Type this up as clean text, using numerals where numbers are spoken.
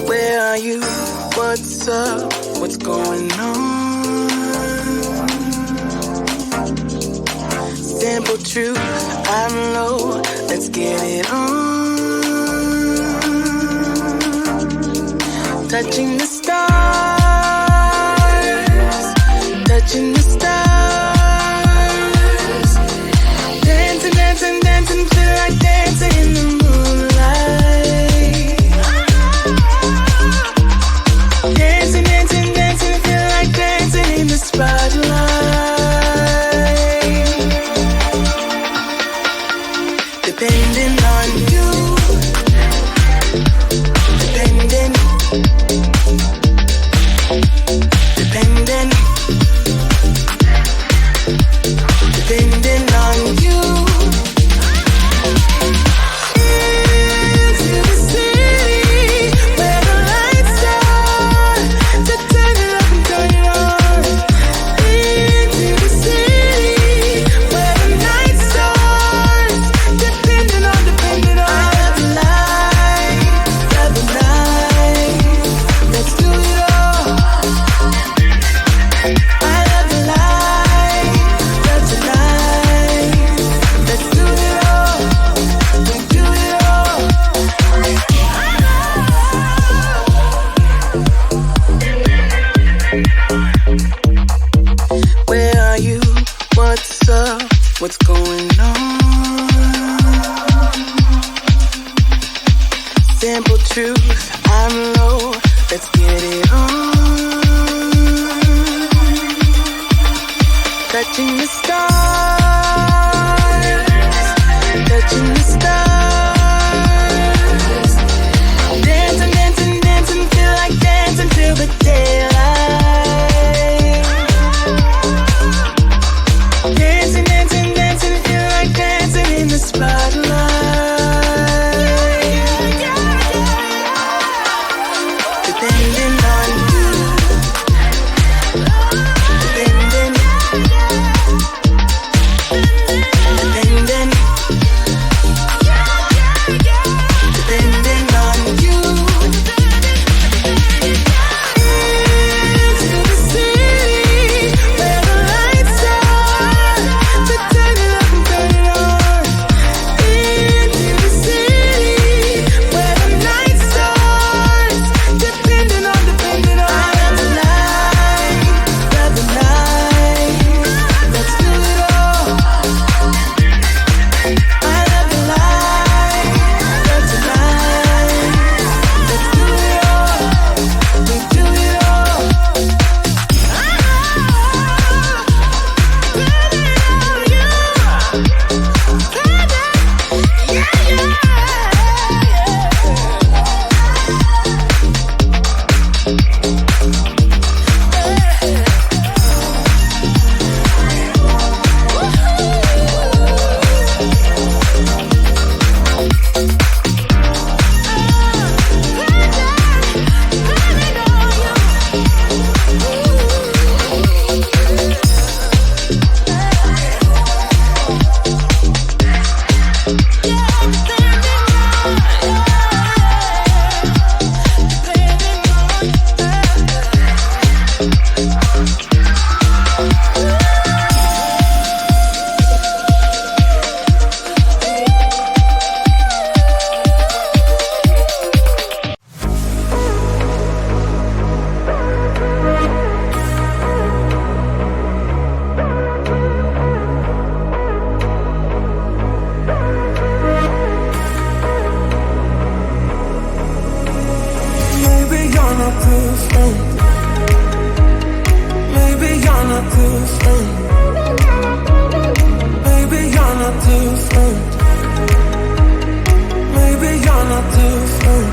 Where are you? What's up? What's going on? Simple truth, I'm low. Let's get it on. Touching the stars, touching the stars. Dancing, dancing, dancing, feel like dancing in the moonlight. Dancing, dancing, dancing, feel like dancing in the spotlight. Depending on you, depending, depending, depending on you. Into the city where the lights are, to turn it up and turn it on. Into the city where the night stars, depending on, depending on. I love the night, love the night. Let's do it all. I love the light, love the night. Let's do it all. We do it all. Where are you? What's up? What's going on? Simple truth, I'm low. Let's get it on. Touching the stars, touching the stars. Dancing, dancing, dancing, feel like dancing till the daylight. Dancing, dancing, dancing, feel like dancing in the spotlight. Depending on you, depending, depending, depending on you. Into the city where the lights are, to turn it up and turn it on. Into the city where the night stars, depending on, depending on. I love the night, love the night. Let's do it all. I love the light, love the night. Let's do it all. We do it all. Maybe you're not different. Maybe you're not different. Maybe you're not different. Maybe you're not different.